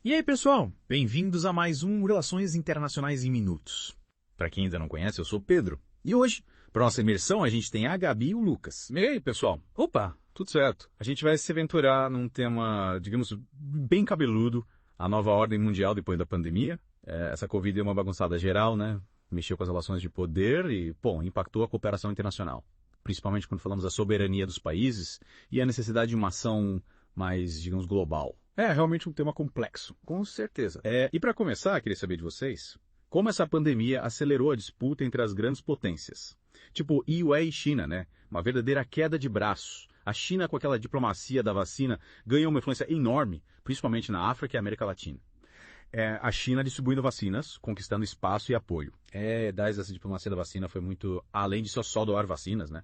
E aí, pessoal? Bem-vindos a mais um Relações Internacionais em Minutos. Para quem ainda não conhece, eu sou o Pedro. E hoje, para nossa imersão, a gente tem a Gabi e o Lucas. E aí, pessoal? Opa, tudo certo. A gente vai se aventurar num tema, digamos, bem cabeludo, a nova ordem mundial depois da pandemia. Essa Covid deu uma bagunçada geral, né? Mexeu com as relações de poder e, impactou a cooperação internacional. Principalmente quando falamos da soberania dos países e a necessidade de uma ação mais, digamos, global. É realmente um tema complexo. Com certeza. E para começar, queria saber de vocês, como essa pandemia acelerou a disputa entre as grandes potências. Tipo, EUA e China, né? Uma verdadeira queda de braços. A China, com aquela diplomacia da vacina, ganhou uma influência enorme, principalmente na África e América Latina. A China distribuindo vacinas, conquistando espaço e apoio. Essa diplomacia da vacina foi muito além de só doar vacinas, né?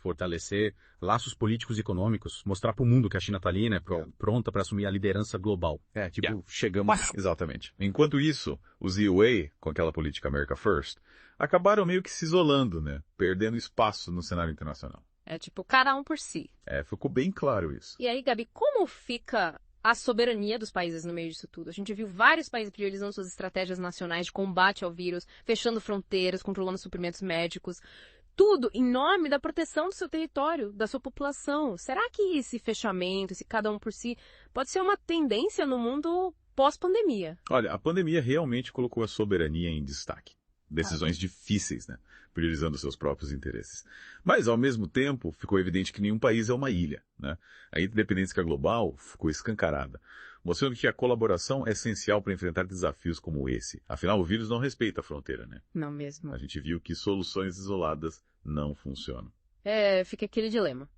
Fortalecer laços políticos e econômicos, mostrar para o mundo que a China está ali, né, pronta para assumir a liderança global. Chegamos... Exatamente. Enquanto isso, os EUA, com aquela política America First, acabaram meio que se isolando, né, perdendo espaço no cenário internacional. Cada um por si. Ficou bem claro isso. E aí, Gabi, como fica a soberania dos países no meio disso tudo? A gente viu vários países priorizando suas estratégias nacionais de combate ao vírus, fechando fronteiras, controlando suprimentos médicos. Tudo em nome da proteção do seu território, da sua população. Será que esse fechamento, esse cada um por si, pode ser uma tendência no mundo pós-pandemia? Olha, a pandemia realmente colocou a soberania em destaque. Decisões difíceis, né? Priorizando seus próprios interesses. Mas, ao mesmo tempo, ficou evidente que nenhum país é uma ilha, né? A interdependência global ficou escancarada, mostrando que a colaboração é essencial para enfrentar desafios como esse. Afinal, o vírus não respeita a fronteira, né? Não mesmo. A gente viu que soluções isoladas não funcionam. Fica aquele dilema.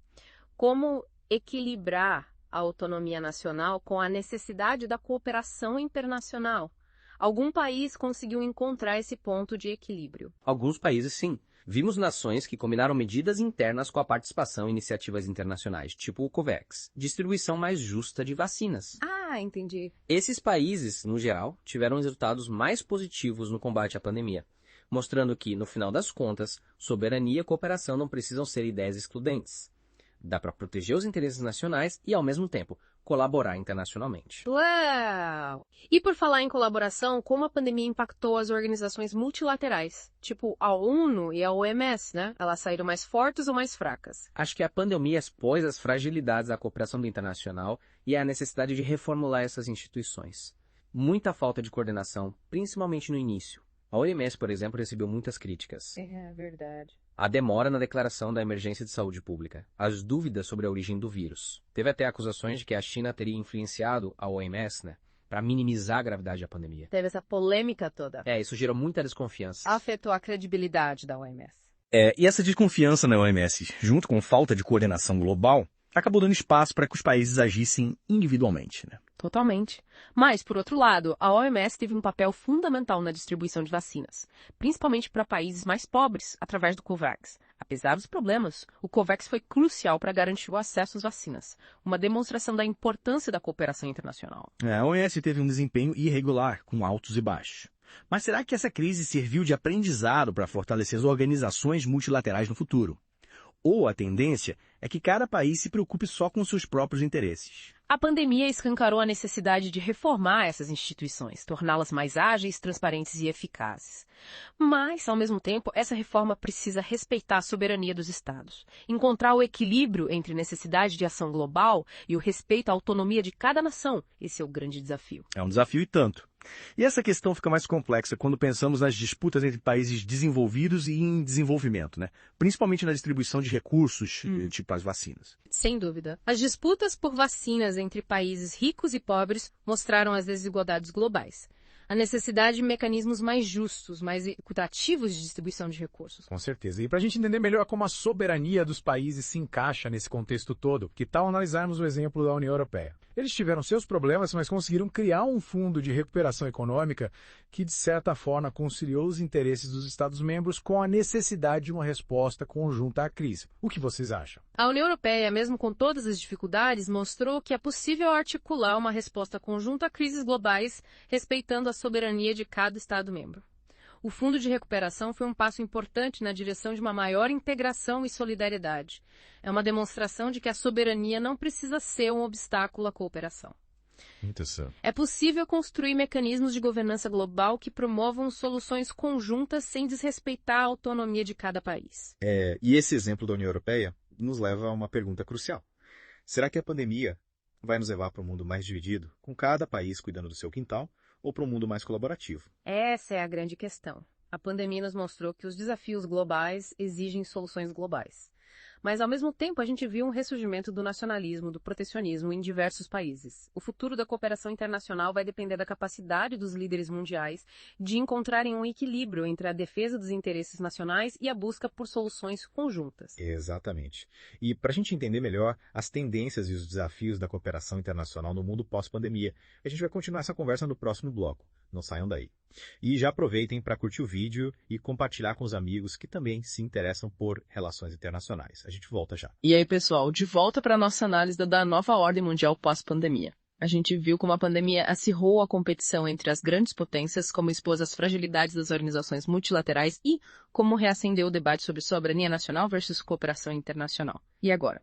Como equilibrar a autonomia nacional com a necessidade da cooperação internacional? Algum país conseguiu encontrar esse ponto de equilíbrio? Alguns países, sim. Vimos nações que combinaram medidas internas com a participação em iniciativas internacionais, tipo o COVAX, distribuição mais justa de vacinas. Entendi. Esses países, no geral, tiveram resultados mais positivos no combate à pandemia, mostrando que, no final das contas, soberania e cooperação não precisam ser ideias excludentes. Dá para proteger os interesses nacionais e, ao mesmo tempo, colaborar internacionalmente. Uau! E por falar em colaboração, como a pandemia impactou as organizações multilaterais? Tipo a ONU e a OMS, né? Elas saíram mais fortes ou mais fracas? Acho que a pandemia expôs as fragilidades da cooperação internacional e a necessidade de reformular essas instituições. Muita falta de coordenação, principalmente no início. A OMS, por exemplo, recebeu muitas críticas. É verdade. A demora na declaração da emergência de saúde pública, as dúvidas sobre a origem do vírus. Teve até acusações de que a China teria influenciado a OMS, né, para minimizar a gravidade da pandemia. Teve essa polêmica toda. Isso gerou muita desconfiança. Afetou a credibilidade da OMS. E essa desconfiança na OMS, junto com falta de coordenação global, acabou dando espaço para que os países agissem individualmente, né? Totalmente. Mas, por outro lado, a OMS teve um papel fundamental na distribuição de vacinas, principalmente para países mais pobres, através do COVAX. Apesar dos problemas, o COVAX foi crucial para garantir o acesso às vacinas, uma demonstração da importância da cooperação internacional. A OMS teve um desempenho irregular, com altos e baixos. Mas será que essa crise serviu de aprendizado para fortalecer as organizações multilaterais no futuro? Ou a tendência é que cada país se preocupe só com seus próprios interesses? A pandemia escancarou a necessidade de reformar essas instituições, torná-las mais ágeis, transparentes e eficazes. Mas, ao mesmo tempo, essa reforma precisa respeitar a soberania dos Estados, encontrar o equilíbrio entre necessidade de ação global e o respeito à autonomia de cada nação. Esse é o grande desafio. É um desafio e tanto. E essa questão fica mais complexa quando pensamos nas disputas entre países desenvolvidos e em desenvolvimento, né? Principalmente na distribuição de recursos, tipo as vacinas. Sem dúvida. As disputas por vacinas entre países ricos e pobres mostraram as desigualdades globais. A necessidade de mecanismos mais justos, mais equitativos de distribuição de recursos. Com certeza. E para a gente entender melhor como a soberania dos países se encaixa nesse contexto todo, que tal analisarmos o exemplo da União Europeia? Eles tiveram seus problemas, mas conseguiram criar um fundo de recuperação econômica que, de certa forma, conciliou os interesses dos Estados-membros com a necessidade de uma resposta conjunta à crise. O que vocês acham? A União Europeia, mesmo com todas as dificuldades, mostrou que é possível articular uma resposta conjunta a crises globais, respeitando a soberania de cada Estado-membro. O Fundo de Recuperação foi um passo importante na direção de uma maior integração e solidariedade. É uma demonstração de que a soberania não precisa ser um obstáculo à cooperação. Interessante. É possível construir mecanismos de governança global que promovam soluções conjuntas sem desrespeitar a autonomia de cada país. E esse exemplo da União Europeia nos leva a uma pergunta crucial. Será que a pandemia vai nos levar para um mundo mais dividido, com cada país cuidando do seu quintal, ou para um mundo mais colaborativo? Essa é a grande questão. A pandemia nos mostrou que os desafios globais exigem soluções globais. Mas, ao mesmo tempo, a gente viu um ressurgimento do nacionalismo, do protecionismo em diversos países. O futuro da cooperação internacional vai depender da capacidade dos líderes mundiais de encontrarem um equilíbrio entre a defesa dos interesses nacionais e a busca por soluções conjuntas. Exatamente. E para a gente entender melhor as tendências e os desafios da cooperação internacional no mundo pós-pandemia, a gente vai continuar essa conversa no próximo bloco. Não saiam daí. E já aproveitem para curtir o vídeo e compartilhar com os amigos que também se interessam por relações internacionais. A gente volta já. E aí, pessoal, de volta para a nossa análise da nova ordem mundial pós-pandemia. A gente viu como a pandemia acirrou a competição entre as grandes potências, como expôs as fragilidades das organizações multilaterais e como reacendeu o debate sobre soberania nacional versus cooperação internacional. E agora?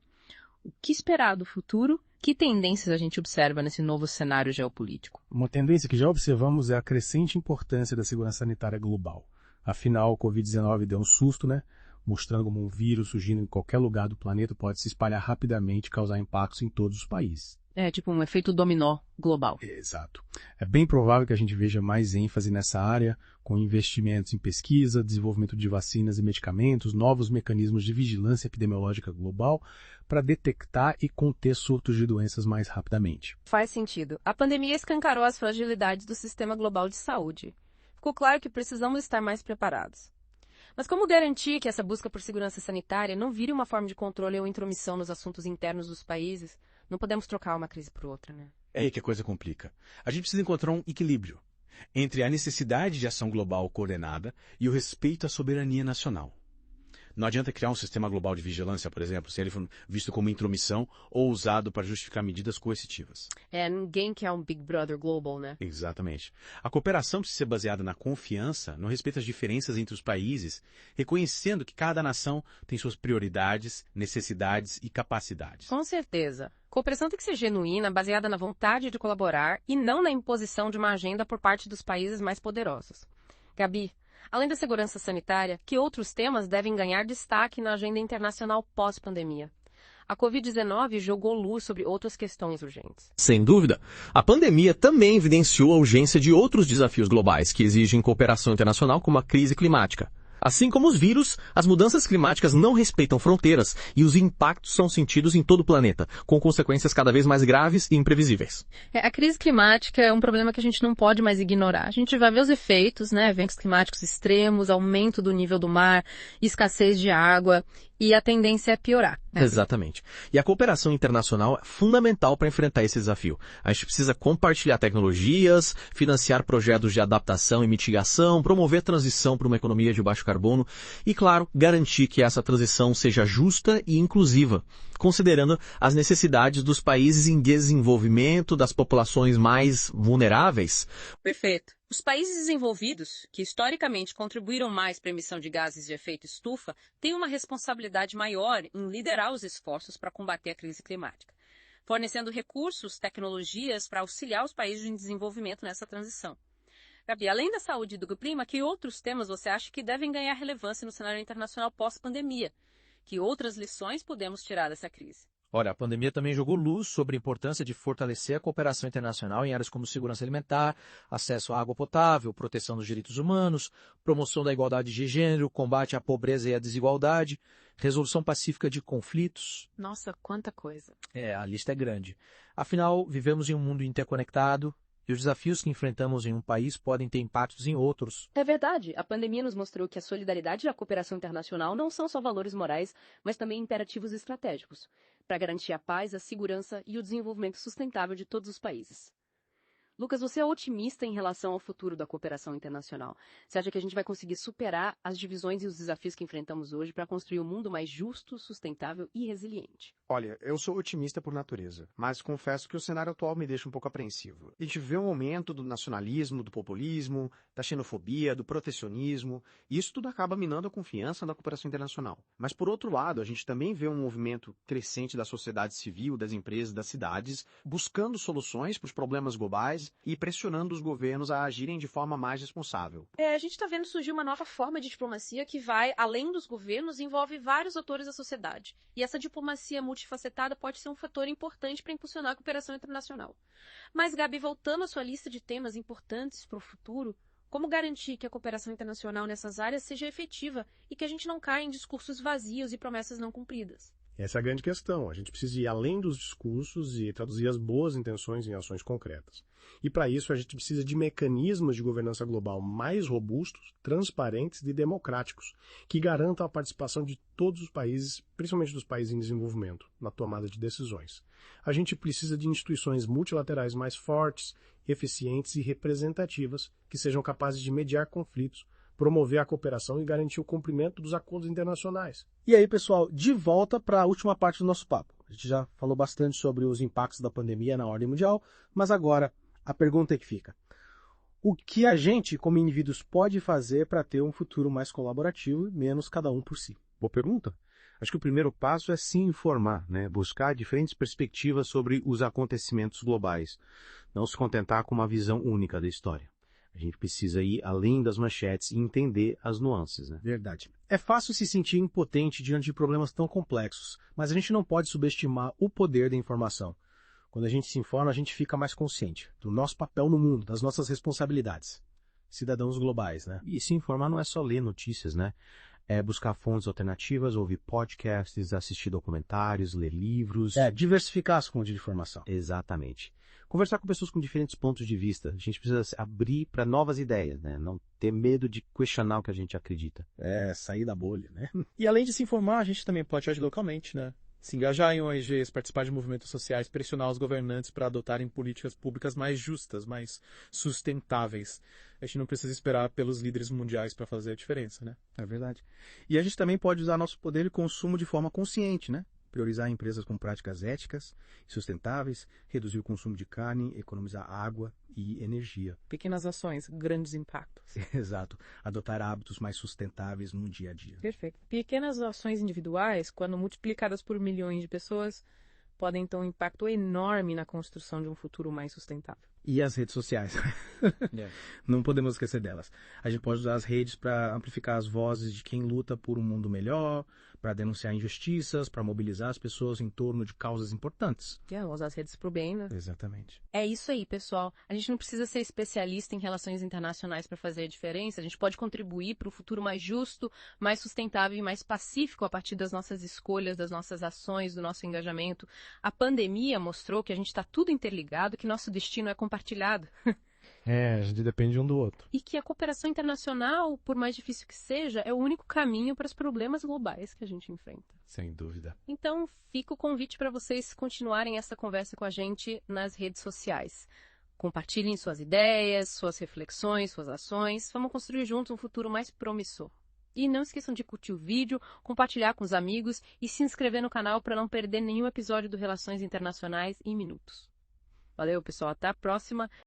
O que esperar do futuro? Que tendências a gente observa nesse novo cenário geopolítico? Uma tendência que já observamos é a crescente importância da segurança sanitária global. Afinal, o Covid-19 deu um susto, né? Mostrando como um vírus surgindo em qualquer lugar do planeta pode se espalhar rapidamente e causar impactos em todos os países. É tipo um efeito dominó global. Exato. É bem provável que a gente veja mais ênfase nessa área, com investimentos em pesquisa, desenvolvimento de vacinas e medicamentos, novos mecanismos de vigilância epidemiológica global para detectar e conter surtos de doenças mais rapidamente. Faz sentido. A pandemia escancarou as fragilidades do sistema global de saúde. Ficou claro que precisamos estar mais preparados. Mas como garantir que essa busca por segurança sanitária não vire uma forma de controle ou intromissão nos assuntos internos dos países? Não podemos trocar uma crise por outra, né? É aí que a coisa complica. A gente precisa encontrar um equilíbrio entre a necessidade de ação global coordenada e o respeito à soberania nacional. Não adianta criar um sistema global de vigilância, por exemplo, se ele for visto como intromissão ou usado para justificar medidas coercitivas. Ninguém quer um Big Brother Global, né? Exatamente. A cooperação precisa ser baseada na confiança, no respeito às diferenças entre os países, reconhecendo que cada nação tem suas prioridades, necessidades e capacidades. Com certeza. Cooperação tem que ser genuína, baseada na vontade de colaborar e não na imposição de uma agenda por parte dos países mais poderosos. Gabi, além da segurança sanitária, que outros temas devem ganhar destaque na agenda internacional pós-pandemia? A Covid-19 jogou luz sobre outras questões urgentes. Sem dúvida, a pandemia também evidenciou a urgência de outros desafios globais que exigem cooperação internacional, como a crise climática. Assim como os vírus, as mudanças climáticas não respeitam fronteiras e os impactos são sentidos em todo o planeta, com consequências cada vez mais graves e imprevisíveis. A crise climática é um problema que a gente não pode mais ignorar. A gente vai ver os efeitos, né? Eventos climáticos extremos, aumento do nível do mar, escassez de água, e a tendência é piorar. Exatamente. E a cooperação internacional é fundamental para enfrentar esse desafio. A gente precisa compartilhar tecnologias, financiar projetos de adaptação e mitigação, promover transição para uma economia de baixo carbono e, claro, garantir que essa transição seja justa e inclusiva, considerando as necessidades dos países em desenvolvimento, das populações mais vulneráveis. Perfeito. Os países desenvolvidos, que historicamente contribuíram mais para a emissão de gases de efeito estufa, têm uma responsabilidade maior em liderar os esforços para combater a crise climática, fornecendo recursos, tecnologias para auxiliar os países em desenvolvimento nessa transição. Gabi, além da saúde e do clima, que outros temas você acha que devem ganhar relevância no cenário internacional pós-pandemia? Que outras lições podemos tirar dessa crise? Olha, a pandemia também jogou luz sobre a importância de fortalecer a cooperação internacional em áreas como segurança alimentar, acesso à água potável, proteção dos direitos humanos, promoção da igualdade de gênero, combate à pobreza e à desigualdade, resolução pacífica de conflitos. Nossa, quanta coisa. A lista é grande. Afinal, vivemos em um mundo interconectado e os desafios que enfrentamos em um país podem ter impactos em outros. É verdade. A pandemia nos mostrou que a solidariedade e a cooperação internacional não são só valores morais, mas também imperativos estratégicos, para garantir a paz, a segurança e o desenvolvimento sustentável de todos os países. Lucas, você é otimista em relação ao futuro da cooperação internacional? Você acha que a gente vai conseguir superar as divisões e os desafios que enfrentamos hoje para construir um mundo mais justo, sustentável e resiliente? Olha, eu sou otimista por natureza, mas confesso que o cenário atual me deixa um pouco apreensivo. A gente vê um aumento do nacionalismo, do populismo, da xenofobia, do protecionismo, e isso tudo acaba minando a confiança na cooperação internacional. Mas, por outro lado, a gente também vê um movimento crescente da sociedade civil, das empresas, das cidades, buscando soluções para os problemas globais e pressionando os governos a agirem de forma mais responsável. A gente está vendo surgir uma nova forma de diplomacia que vai, além dos governos, envolve vários atores da sociedade. E essa diplomacia multifacetada pode ser um fator importante para impulsionar a cooperação internacional. Mas, Gabi, voltando à sua lista de temas importantes para o futuro, como garantir que a cooperação internacional nessas áreas seja efetiva e que a gente não caia em discursos vazios e promessas não cumpridas? Essa é a grande questão. A gente precisa ir além dos discursos e traduzir as boas intenções em ações concretas. E para isso a gente precisa de mecanismos de governança global mais robustos, transparentes e democráticos, que garantam a participação de todos os países, principalmente dos países em desenvolvimento, na tomada de decisões. A gente precisa de instituições multilaterais mais fortes, eficientes e representativas, que sejam capazes de mediar conflitos, promover a cooperação e garantir o cumprimento dos acordos internacionais. E aí, pessoal, de volta para a última parte do nosso papo. A gente já falou bastante sobre os impactos da pandemia na ordem mundial, mas agora a pergunta é que fica: o que a gente, como indivíduos, pode fazer para ter um futuro mais colaborativo e menos cada um por si? Boa pergunta. Acho que o primeiro passo é se informar, buscar diferentes perspectivas sobre os acontecimentos globais, não se contentar com uma visão única da história. A gente precisa ir além das manchetes e entender as nuances. Verdade. É fácil se sentir impotente diante de problemas tão complexos, mas a gente não pode subestimar o poder da informação. Quando a gente se informa, a gente fica mais consciente do nosso papel no mundo, das nossas responsabilidades. Cidadãos globais, E se informar não é só ler notícias, É buscar fontes alternativas, ouvir podcasts, assistir documentários, ler livros. Diversificar as fontes de informação. Exatamente. Conversar com pessoas com diferentes pontos de vista. A gente precisa se abrir para novas ideias, Não ter medo de questionar o que a gente acredita. Sair da bolha, E além de se informar, a gente também pode agir localmente, Se engajar em ONGs, participar de movimentos sociais, pressionar os governantes para adotarem políticas públicas mais justas, mais sustentáveis. A gente não precisa esperar pelos líderes mundiais para fazer a diferença, É verdade. E a gente também pode usar nosso poder de consumo de forma consciente, Priorizar empresas com práticas éticas e sustentáveis, reduzir o consumo de carne, economizar água e energia. Pequenas ações, grandes impactos. Exato. Adotar hábitos mais sustentáveis no dia a dia. Perfeito. Pequenas ações individuais, quando multiplicadas por milhões de pessoas, podem ter um impacto enorme na construção de um futuro mais sustentável. E as redes sociais. Não podemos esquecer delas. A gente pode usar as redes para amplificar as vozes de quem luta por um mundo melhor, para denunciar injustiças, para mobilizar as pessoas em torno de causas importantes. Usar as redes para o bem, Exatamente. É isso aí, pessoal. A gente não precisa ser especialista em relações internacionais para fazer a diferença. A gente pode contribuir para um futuro mais justo, mais sustentável e mais pacífico a partir das nossas escolhas, das nossas ações, do nosso engajamento. A pandemia mostrou que a gente está tudo interligado, que nosso destino é compartilhado. A gente depende um do outro. E que a cooperação internacional, por mais difícil que seja, é o único caminho para os problemas globais que a gente enfrenta. Sem dúvida. Então, fica o convite para vocês continuarem essa conversa com a gente nas redes sociais. Compartilhem suas ideias, suas reflexões, suas ações. Vamos construir juntos um futuro mais promissor. E não esqueçam de curtir o vídeo, compartilhar com os amigos e se inscrever no canal para não perder nenhum episódio do Relações Internacionais em Minutos. Valeu, pessoal. Até a próxima.